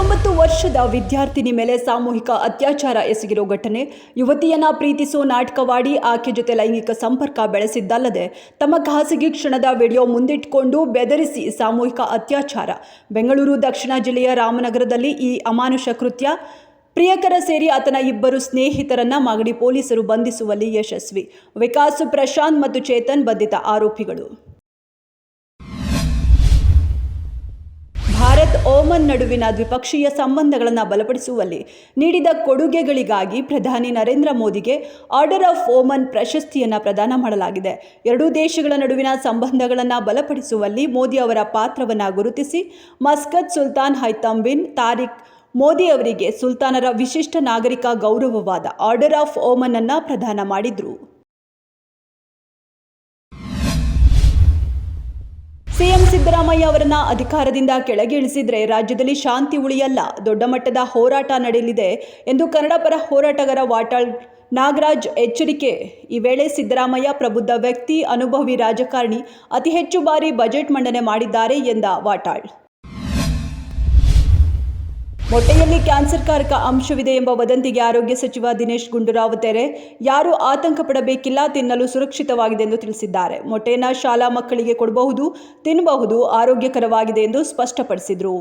19 ವರ್ಷದ ವಿದ್ಯಾರ್ಥಿನಿ ಮೇಲೆ ಸಾಮೂಹಿಕ ಅತ್ಯಾಚಾರ ಎಸಗಿರೋ ಘಟನೆ. ಯುವತಿಯನ್ನ ಪ್ರೀತಿಸೋ ನಾಟಕವಾಡಿ ಆಕೆ ಜೊತೆ ಲೈಂಗಿಕ ಸಂಪರ್ಕ ಬೆಳೆಸಿದ್ದಲ್ಲದೆ ತಮ್ಮ ಖಾಸಗಿ ಕ್ಷಣದ ವಿಡಿಯೋ ಮುಂದಿಟ್ಟುಕೊಂಡು ಬೆದರಿಸಿ ಸಾಮೂಹಿಕ ಅತ್ಯಾಚಾರ. ಬೆಂಗಳೂರು ದಕ್ಷಿಣ ಜಿಲ್ಲೆಯ ರಾಮನಗರದಲ್ಲಿ ಈ ಅಮಾನುಷ ಕೃತ್ಯ. ಪ್ರಿಯಕರ ಸೇರಿ ಆತನ ಇಬ್ಬರು ಸ್ನೇಹಿತರನ್ನ ಮಾಗಡಿ ಪೊಲೀಸರು ಬಂಧಿಸುವಲ್ಲಿ ಯಶಸ್ವಿ. ವಿಕಾಸ್, ಪ್ರಶಾಂತ್ ಮತ್ತು ಚೇತನ್ ಬಂಧಿತ ಆರೋಪಿಗಳು. ಭಾರತ್ ಓಮನ್ ನಡುವಿನ ದ್ವಿಪಕ್ಷೀಯ ಸಂಬಂಧಗಳನ್ನು ಬಲಪಡಿಸುವಲ್ಲಿ ನೀಡಿದ ಕೊಡುಗೆಗಳಿಗಾಗಿ ಪ್ರಧಾನಿ ನರೇಂದ್ರ ಮೋದಿಗೆ ಆರ್ಡರ್ ಆಫ್ ಓಮನ್ ಪ್ರಶಸ್ತಿಯನ್ನು ಪ್ರದಾನ ಮಾಡಲಾಗಿದೆ. ಎರಡೂ ದೇಶಗಳ ನಡುವಿನ ಸಂಬಂಧಗಳನ್ನು ಬಲಪಡಿಸುವಲ್ಲಿ ಮೋದಿ ಅವರ ಪಾತ್ರವನ್ನು ಗುರುತಿಸಿ ಮಸ್ಕತ್ ಸುಲ್ತಾನ್ ಹೈತಮ್ ಬಿನ್ ತಾರಿಕ್ ಮೋದಿ ಅವರಿಗೆ ಸುಲ್ತಾನರ ವಿಶಿಷ್ಟ ನಾಗರಿಕ ಗೌರವವಾದ ಆರ್ಡರ್ ಆಫ್ ಓಮನ್ ಅನ್ನು ಪ್ರದಾನ ಮಾಡಿದ್ರು. ಸಿಎಂ ಸಿದ್ದರಾಮಯ್ಯ ಅವರನ್ನ ಅಧಿಕಾರದಿಂದ ಕೆಳಗಿಳಿಸಿದ್ರೆ ರಾಜ್ಯದಲ್ಲಿ ಶಾಂತಿ ಉಳಿಯಲ್ಲ, ದೊಡ್ಡ ಮಟ್ಟದ ಹೋರಾಟ ನಡೆಯಲಿದೆ ಎಂದು ಕನ್ನಡ ಪರ ಹೋರಾಟಗಾರ ವಾಟಾಳ್ ನಾಗರಾಜ್ ಎಚ್ಚರಿಕೆ. ಈ ವೇಳೆ ಸಿದ್ದರಾಮಯ್ಯ ಪ್ರಬುದ್ಧ ವ್ಯಕ್ತಿ, ಅನುಭವಿ ರಾಜಕಾರಣಿ, ಅತಿ ಹೆಚ್ಚು ಬಾರಿ ಬಜೆಟ್ ಮಂಡನೆ ಮಾಡಿದ್ದಾರೆ ಎಂದ ವಾಟಾಳ್. ಮೊಟ್ಟೆಯಲ್ಲಿ ಕ್ಯಾನ್ಸರ್ಕಾರಕ ಅಂಶವಿದೆ ಎಂಬ ವದಂತಿಗೆ ಆರೋಗ್ಯ ಸಚಿವ ದಿನೇಶ್ ಗುಂಡೂರಾವ್ ತೆರೆ. ಯಾರೂ ಆತಂಕ ಪಡಬೇಕಿಲ್ಲ, ತಿನ್ನಲು ಸುರಕ್ಷಿತವಾಗಿದೆ ಎಂದು ತಿಳಿಸಿದ್ದಾರೆ. ಮೊಟ್ಟೆಯನ್ನು ಶಾಲಾ ಮಕ್ಕಳಿಗೆ ಕೊಡಬಹುದು, ತಿನ್ನಬಹುದು, ಆರೋಗ್ಯಕರವಾಗಿದೆ ಎಂದು ಸ್ಪಷ್ಟಪಡಿಸಿದರು.